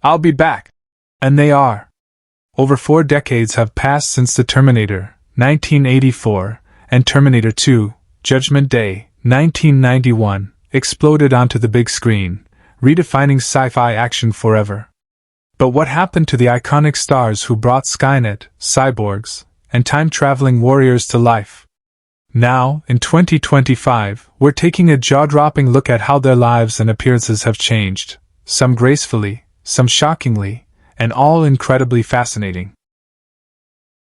I'll be back. And they are. Over 4 decades have passed since the Terminator, 1984, and Terminator 2, Judgment Day, 1991, exploded onto the big screen, redefining sci-fi action forever. But what happened to the iconic stars who brought Skynet, cyborgs, and time-traveling warriors to life? Now, in 2025, we're taking a jaw-dropping look at how their lives and appearances have changed, some gracefully, some shockingly, and all incredibly fascinating.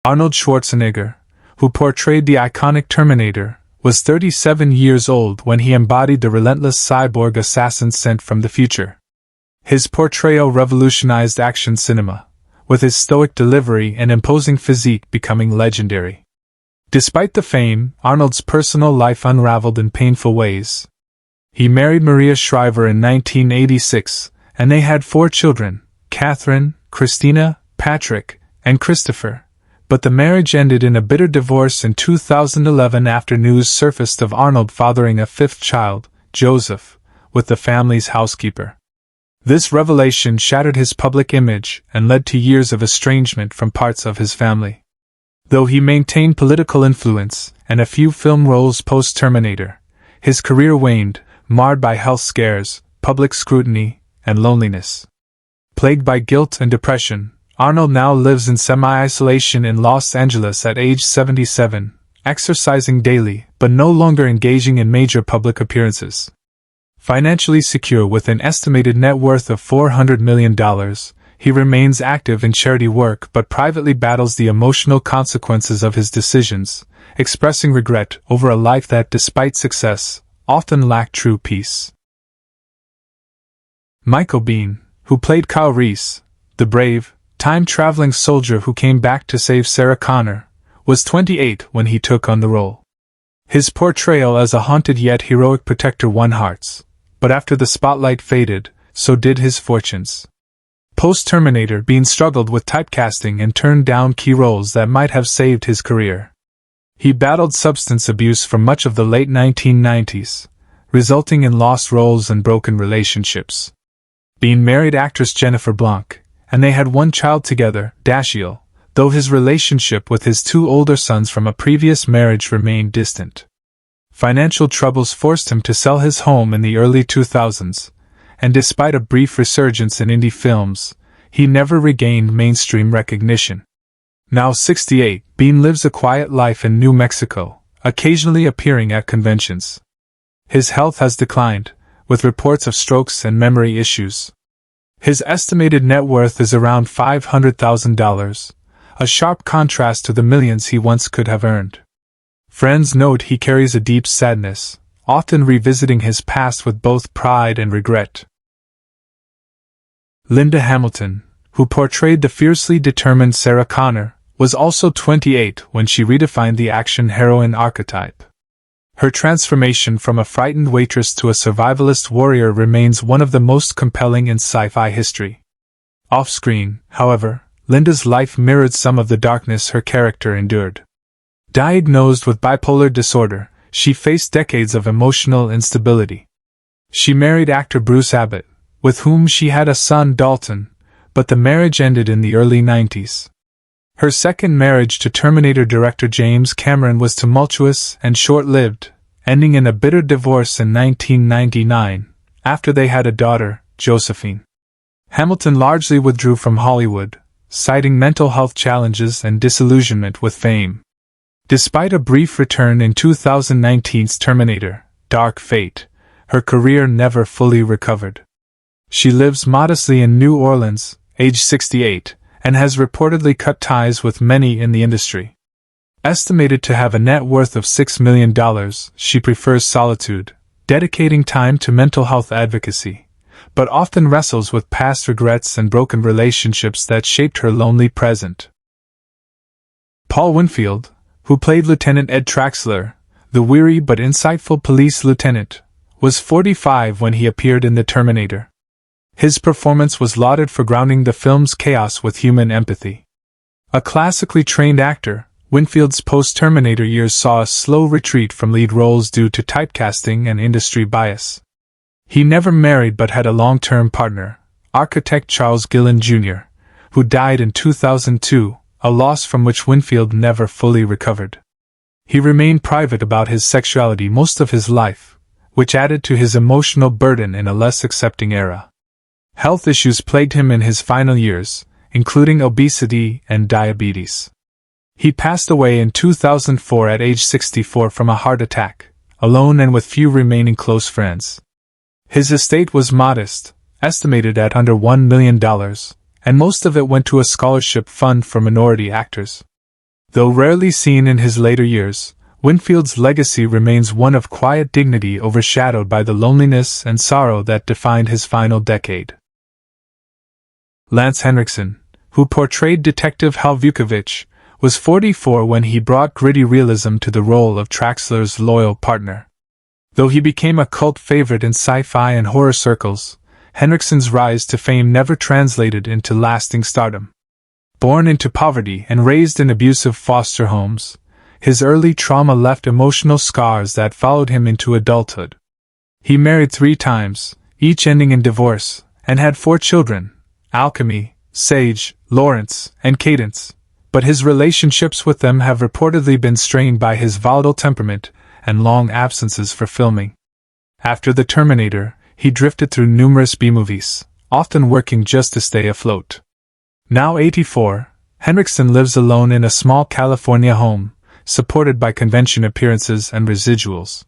Arnold Schwarzenegger, who portrayed the iconic Terminator, was 37 years old when he embodied the relentless cyborg assassin sent from the future. His portrayal revolutionized action cinema, with his stoic delivery and imposing physique becoming legendary. Despite the fame, Arnold's personal life unraveled in painful ways. He married Maria Shriver in 1986, and they had 4 children, Catherine, Christina, Patrick, and Christopher, but the marriage ended in a bitter divorce in 2011 after news surfaced of Arnold fathering a 5th child, Joseph, with the family's housekeeper. This revelation shattered his public image and led to years of estrangement from parts of his family. Though he maintained political influence and a few film roles post-Terminator, his career waned, marred by health scares, public scrutiny, and loneliness. Plagued by guilt and depression, Arnold now lives in semi-isolation in Los Angeles at age 77, exercising daily but no longer engaging in major public appearances. Financially secure with an estimated net worth of $400 million, he remains active in charity work but privately battles the emotional consequences of his decisions, expressing regret over a life that, despite success, often lacked true peace. Michael Biehn, who played Kyle Reese, the brave, time-traveling soldier who came back to save Sarah Connor, was 28 when he took on the role. His portrayal as a haunted yet heroic protector won hearts, but after the spotlight faded, so did his fortunes. Post-Terminator, Biehn struggled with typecasting and turned down key roles that might have saved his career. He battled substance abuse for much of the late 1990s, resulting in lost roles and broken relationships. Biehn married actress Jennifer Blanc, and they had 1 child together, Dashiell, though his relationship with his 2 older sons from a previous marriage remained distant. Financial troubles forced him to sell his home in the early 2000s, and despite a brief resurgence in indie films, he never regained mainstream recognition. Now 68, Biehn lives a quiet life in New Mexico, occasionally appearing at conventions. His health has declined, with reports of strokes and memory issues. His estimated net worth is around $500,000, a sharp contrast to the millions he once could have earned. Friends note he carries a deep sadness, often revisiting his past with both pride and regret. Linda Hamilton, who portrayed the fiercely determined Sarah Connor, was also 28 when she redefined the action heroine archetype. Her transformation from a frightened waitress to a survivalist warrior remains one of the most compelling in sci-fi history. Off-screen, however, Linda's life mirrored some of the darkness her character endured. Diagnosed with bipolar disorder, she faced decades of emotional instability. She married actor Bruce Abbott, with whom she had a son, Dalton, but the marriage ended in the early 90s. Her second marriage to Terminator director James Cameron was tumultuous and short-lived, ending in a bitter divorce in 1999, after they had a daughter, Josephine. Hamilton largely withdrew from Hollywood, citing mental health challenges and disillusionment with fame. Despite a brief return in 2019's Terminator, Dark Fate, her career never fully recovered. She lives modestly in New Orleans, age 68, and has reportedly cut ties with many in the industry. Estimated to have a net worth of $6 million, she prefers solitude, dedicating time to mental health advocacy, but often wrestles with past regrets and broken relationships that shaped her lonely present. Paul Winfield, who played Lieutenant Ed Traxler, the weary but insightful police lieutenant, was 45 when he appeared in The Terminator. His performance was lauded for grounding the film's chaos with human empathy. A classically trained actor, Winfield's post-Terminator years saw a slow retreat from lead roles due to typecasting and industry bias. He never married but had a long-term partner, architect Charles Gillen Jr., who died in 2002, a loss from which Winfield never fully recovered. He remained private about his sexuality most of his life, which added to his emotional burden in a less accepting era. Health issues plagued him in his final years, including obesity and diabetes. He passed away in 2004 at age 64 from a heart attack, alone and with few remaining close friends. His estate was modest, estimated at under $1 million, and most of it went to a scholarship fund for minority actors. Though rarely seen in his later years, Winfield's legacy remains one of quiet dignity overshadowed by the loneliness and sorrow that defined his final decade. Lance Henriksen, who portrayed Detective Hal Vukovich, was 44 when he brought gritty realism to the role of Traxler's loyal partner. Though he became a cult favorite in sci-fi and horror circles, Henriksen's rise to fame never translated into lasting stardom. Born into poverty and raised in abusive foster homes, his early trauma left emotional scars that followed him into adulthood. He married 3 times, each ending in divorce, and had 4 children: Alchemy, Sage, Lawrence, and Cadence, but his relationships with them have reportedly been strained by his volatile temperament and long absences for filming. After The Terminator, he drifted through numerous B-movies, often working just to stay afloat. Now 84, Henriksen lives alone in a small California home, supported by convention appearances and residuals.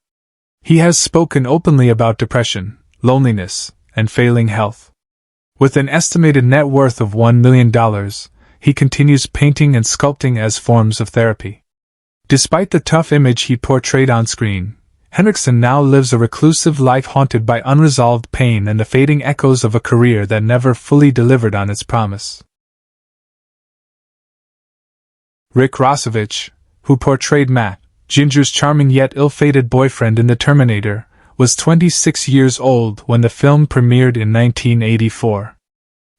He has spoken openly about depression, loneliness, and failing health. With an estimated net worth of $1 million, he continues painting and sculpting as forms of therapy. Despite the tough image he portrayed on screen, Henriksen now lives a reclusive life haunted by unresolved pain and the fading echoes of a career that never fully delivered on its promise. Rick Rossovich, who portrayed Matt, Ginger's charming yet ill-fated boyfriend in The Terminator, was 26 years old when the film premiered in 1984.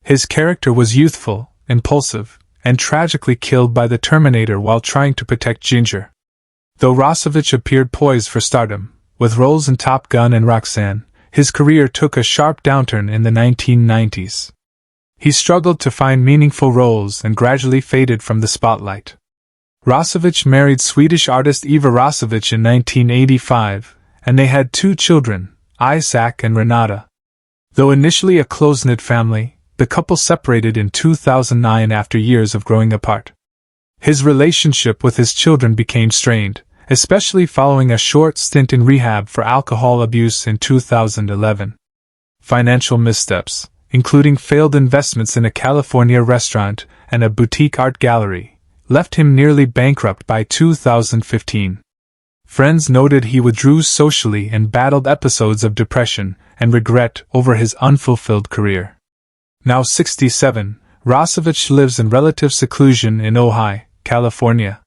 His character was youthful, impulsive, and tragically killed by the Terminator while trying to protect Ginger. Though Rossovich appeared poised for stardom, with roles in Top Gun and Roxanne, his career took a sharp downturn in the 1990s. He struggled to find meaningful roles and gradually faded from the spotlight. Rossovich married Swedish artist Eva Rossovich in 1985, and they had 2 children, Isaac and Renata. Though initially a close-knit family, the couple separated in 2009 after years of growing apart. His relationship with his children became strained, especially following a short stint in rehab for alcohol abuse in 2011. Financial missteps, including failed investments in a California restaurant and a boutique art gallery, left him nearly bankrupt by 2015. Friends noted he withdrew socially and battled episodes of depression and regret over his unfulfilled career. Now 67, Rossovich lives in relative seclusion in Ojai, California.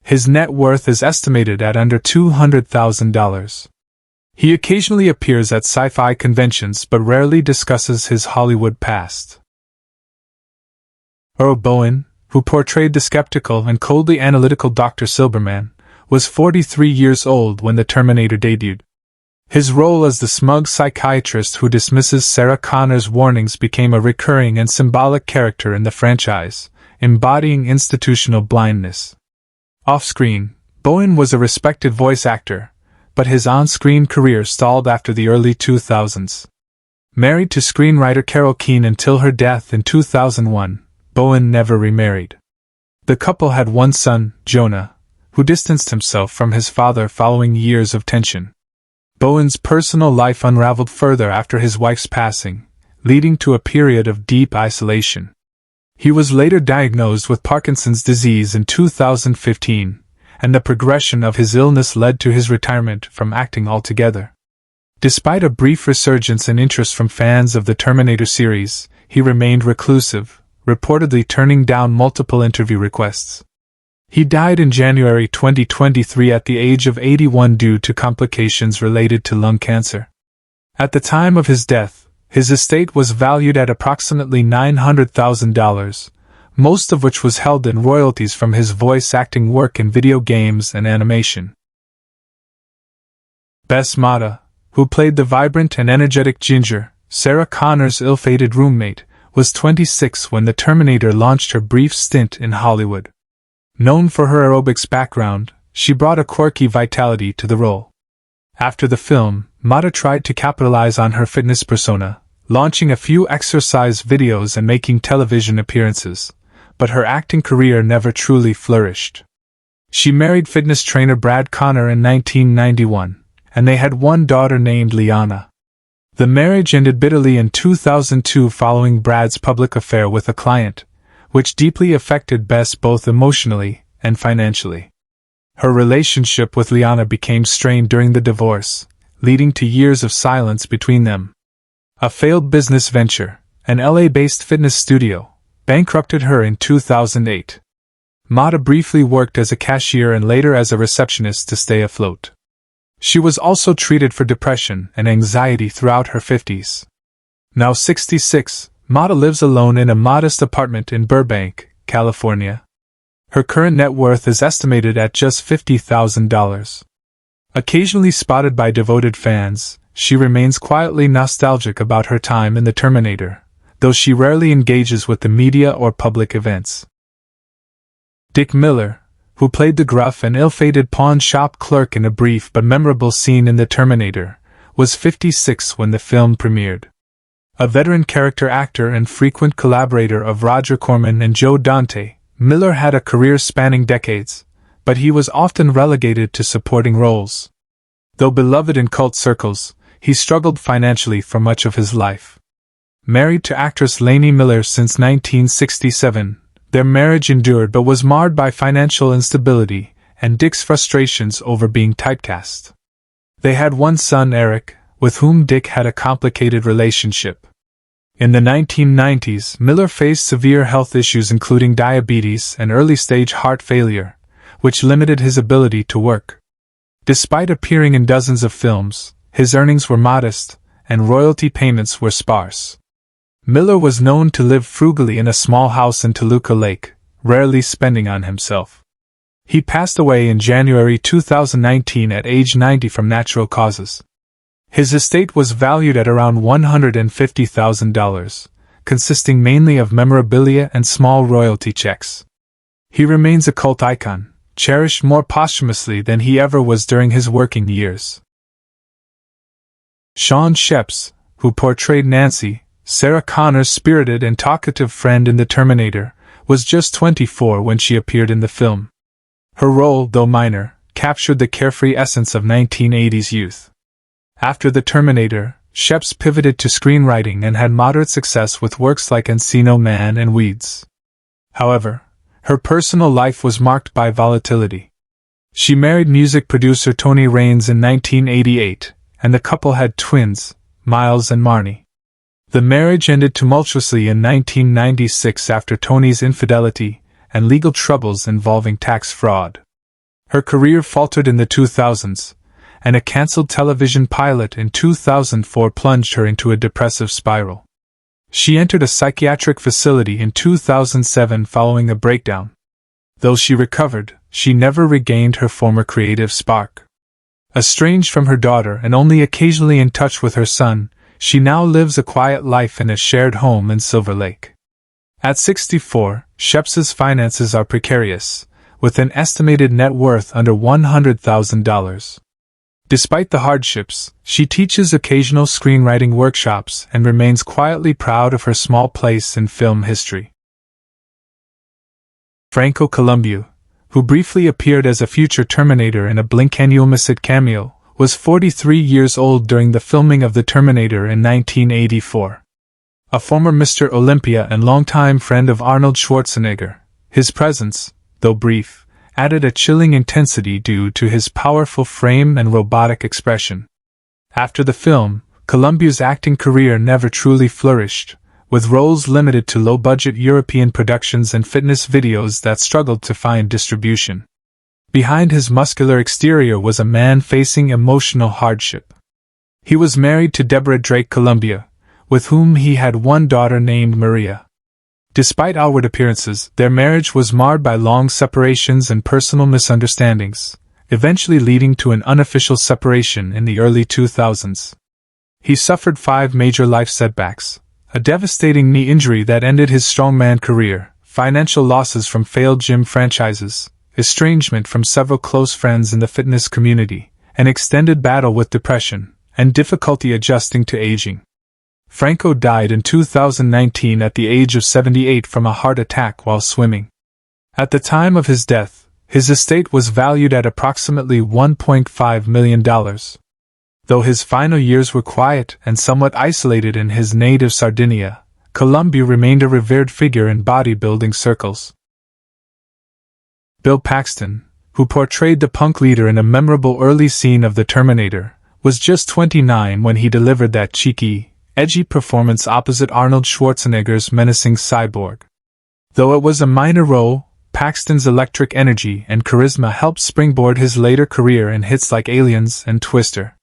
His net worth is estimated at under $200,000. He occasionally appears at sci-fi conventions but rarely discusses his Hollywood past. Earl Boen, who portrayed the skeptical and coldly analytical Dr. Silberman, was 43 years old when The Terminator debuted. His role as the smug psychiatrist who dismisses Sarah Connor's warnings became a recurring and symbolic character in the franchise, embodying institutional blindness. Off-screen, Bowen was a respected voice actor, but his on-screen career stalled after the early 2000s. Married to screenwriter Carol Keane until her death in 2001, Bowen never remarried. The couple had 1 son, Jonah, who distanced himself from his father following years of tension. Bowen's personal life unraveled further after his wife's passing, leading to a period of deep isolation. He was later diagnosed with Parkinson's disease in 2015, and the progression of his illness led to his retirement from acting altogether. Despite a brief resurgence in interest from fans of the Terminator series, he remained reclusive, reportedly turning down multiple interview requests. He died in January 2023 at the age of 81 due to complications related to lung cancer. At the time of his death, his estate was valued at approximately $900,000, most of which was held in royalties from his voice acting work in video games and animation. Bess Mata, who played the vibrant and energetic Ginger, Sarah Connor's ill-fated roommate, was 26 when the Terminator launched her brief stint in Hollywood. Known for her aerobics background, she brought a quirky vitality to the role. After the film, Mata tried to capitalize on her fitness persona, launching a few exercise videos and making television appearances, but her acting career never truly flourished. She married fitness trainer Brad Connor in 1991, and they had one daughter named Liana. The marriage ended bitterly in 2002 following Brad's public affair with a client, which deeply affected Bess both emotionally and financially. Her relationship with Liana became strained during the divorce, leading to years of silence between them. A failed business venture, an LA-based fitness studio, bankrupted her in 2008. Mata briefly worked as a cashier and later as a receptionist to stay afloat. She was also treated for depression and anxiety throughout her 50s. Now 66, Mata lives alone in a modest apartment in Burbank, California. Her current net worth is estimated at just $50,000. Occasionally spotted by devoted fans, she remains quietly nostalgic about her time in the Terminator, though she rarely engages with the media or public events. Dick Miller, who played the gruff and ill-fated pawn shop clerk in a brief but memorable scene in The Terminator, was 56 when the film premiered. A veteran character actor and frequent collaborator of Roger Corman and Joe Dante, Miller had a career spanning decades, but he was often relegated to supporting roles. Though beloved in cult circles, he struggled financially for much of his life. Married to actress Lainey Miller since 1967, their marriage endured but was marred by financial instability and Dick's frustrations over being typecast. They had one son, Eric, with whom Dick had a complicated relationship. In the 1990s, Miller faced severe health issues including diabetes and early-stage heart failure, which limited his ability to work. Despite appearing in dozens of films, his earnings were modest, and royalty payments were sparse. Miller was known to live frugally in a small house in Toluca Lake, rarely spending on himself. He passed away in January 2019 at age 90 from natural causes. His estate was valued at around $150,000, consisting mainly of memorabilia and small royalty checks. He remains a cult icon, cherished more posthumously than he ever was during his working years. Shawn Sheps, who portrayed Nancy, Sarah Connor's spirited and talkative friend in The Terminator, was just 24 when she appeared in the film. Her role, though minor, captured the carefree essence of 1980s youth. After The Terminator, Sheps pivoted to screenwriting and had moderate success with works like Encino Man and Weeds. However, her personal life was marked by volatility. She married music producer Tony Raines in 1988, and the couple had twins, Miles and Marnie. The marriage ended tumultuously in 1996 after Tony's infidelity and legal troubles involving tax fraud. Her career faltered in the 2000s, and a cancelled television pilot in 2004 plunged her into a depressive spiral. She entered a psychiatric facility in 2007 following a breakdown. Though she recovered, she never regained her former creative spark. Estranged from her daughter and only occasionally in touch with her son, she now lives a quiet life in a shared home in Silver Lake. At 64, Sheps's finances are precarious, with an estimated net worth under $100,000. Despite the hardships, she teaches occasional screenwriting workshops and remains quietly proud of her small place in film history. Franco Columbu, who briefly appeared as a future Terminator in a Blink-N-You-Miss-It cameo, was 43 years old during the filming of The Terminator in 1984. A former Mr. Olympia and longtime friend of Arnold Schwarzenegger, his presence, though brief, added a chilling intensity due to his powerful frame and robotic expression. After the film, Columbu's acting career never truly flourished, with roles limited to low-budget European productions and fitness videos that struggled to find distribution. Behind his muscular exterior was a man facing emotional hardship. He was married to Deborah Drake Columbia, with whom he had one daughter named Maria. Despite outward appearances, their marriage was marred by long separations and personal misunderstandings, eventually leading to an unofficial separation in the early 2000s. He suffered 5 major life setbacks: a devastating knee injury that ended his strongman career, financial losses from failed gym franchises, estrangement from several close friends in the fitness community, an extended battle with depression, and difficulty adjusting to aging. Franco died in 2019 at the age of 78 from a heart attack while swimming. At the time of his death, his estate was valued at approximately $1.5 million. Though his final years were quiet and somewhat isolated in his native Sardinia, Colombia remained a revered figure in bodybuilding circles. Bill Paxton, who portrayed the punk leader in a memorable early scene of The Terminator, was just 29 when he delivered that cheeky, edgy performance opposite Arnold Schwarzenegger's menacing cyborg. Though it was a minor role, Paxton's electric energy and charisma helped springboard his later career in hits like Aliens and Twister.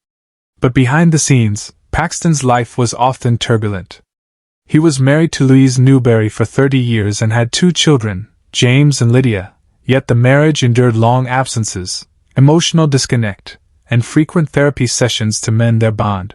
But behind the scenes, Paxton's life was often turbulent. He was married to Louise Newberry for 30 years and had 2 children, James and Lydia, yet the marriage endured long absences, emotional disconnect, and frequent therapy sessions to mend their bond.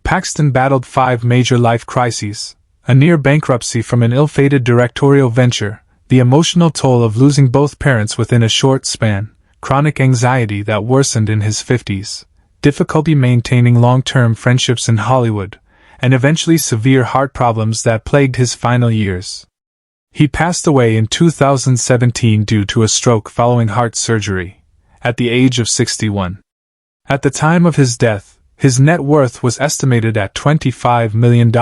Paxton battled 5 major life crises: a near bankruptcy from an ill-fated directorial venture, the emotional toll of losing both parents within a short span, chronic anxiety that worsened in his 50s, difficulty maintaining long-term friendships in Hollywood, and eventually severe heart problems that plagued his final years. He passed away in 2017 due to a stroke following heart surgery, at the age of 61. At the time of his death, his net worth was estimated at $25 million.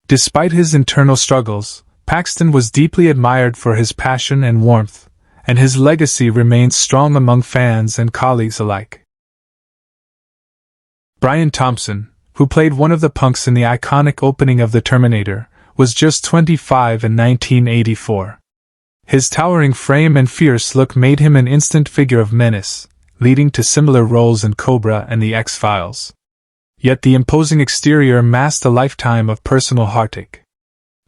Despite his internal struggles, Paxton was deeply admired for his passion and warmth, and his legacy remains strong among fans and colleagues alike. Brian Thompson, who played one of the punks in the iconic opening of The Terminator, was just 25 in 1984. His towering frame and fierce look made him an instant figure of menace, leading to similar roles in Cobra and The X-Files. Yet the imposing exterior masked a lifetime of personal heartache.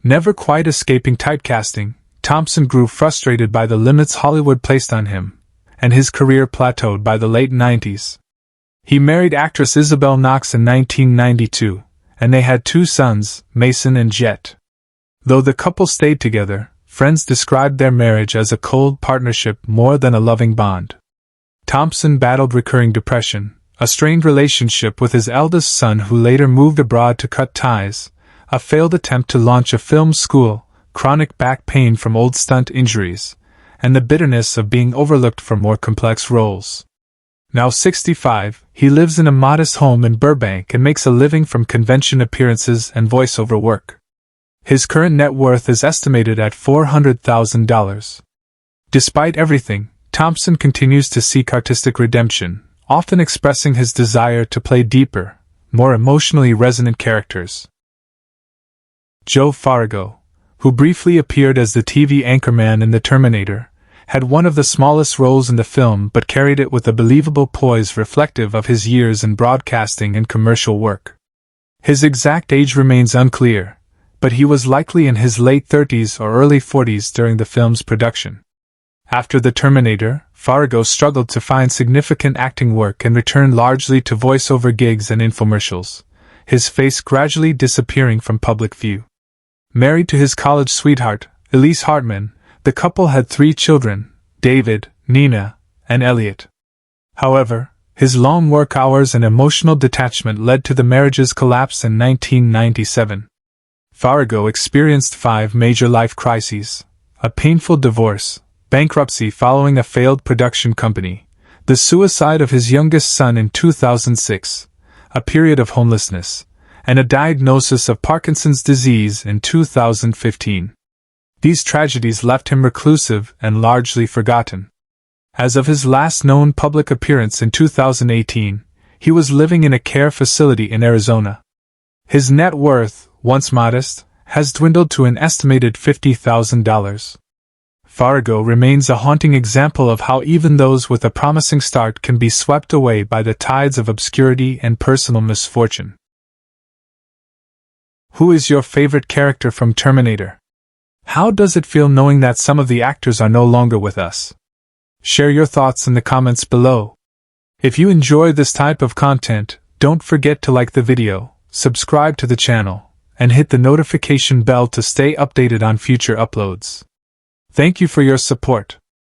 Never quite escaping typecasting, Thompson grew frustrated by the limits Hollywood placed on him, and his career plateaued by the late 90s. He married actress Isabel Knox in 1992, and they had 2 sons, Mason and Jet. Though the couple stayed together, friends described their marriage as a cold partnership more than a loving bond. Thompson battled recurring depression, a strained relationship with his eldest son who later moved abroad to cut ties, a failed attempt to launch a film school, chronic back pain from old stunt injuries, and the bitterness of being overlooked for more complex roles. Now 65, he lives in a modest home in Burbank and makes a living from convention appearances and voiceover work. His current net worth is estimated at $400,000. Despite everything, Thompson continues to seek artistic redemption, often expressing his desire to play deeper, more emotionally resonant characters. Joe Farrago, who briefly appeared as the TV anchorman in The Terminator, had one of the smallest roles in the film but carried it with a believable poise reflective of his years in broadcasting and commercial work. His exact age remains unclear, but he was likely in his late 30s or early 40s during the film's production. After The Terminator, Farrago struggled to find significant acting work and returned largely to voiceover gigs and infomercials, his face gradually disappearing from public view. Married to his college sweetheart, Elise Hartman, the couple had 3 children, David, Nina, and Elliot. However, his long work hours and emotional detachment led to the marriage's collapse in 1997. Farrago experienced 5 major life crises: a painful divorce, bankruptcy following a failed production company, the suicide of his youngest son in 2006, a period of homelessness, and a diagnosis of Parkinson's disease in 2015. These tragedies left him reclusive and largely forgotten. As of his last known public appearance in 2018, he was living in a care facility in Arizona. His net worth, once modest, has dwindled to an estimated $50,000. Farrago remains a haunting example of how even those with a promising start can be swept away by the tides of obscurity and personal misfortune. Who is your favorite character from Terminator? How does it feel knowing that some of the actors are no longer with us? Share your thoughts in the comments below. If you enjoy this type of content, Don't forget to like the video, subscribe to the channel, and hit the notification bell to stay updated on future uploads. Thank you for your support.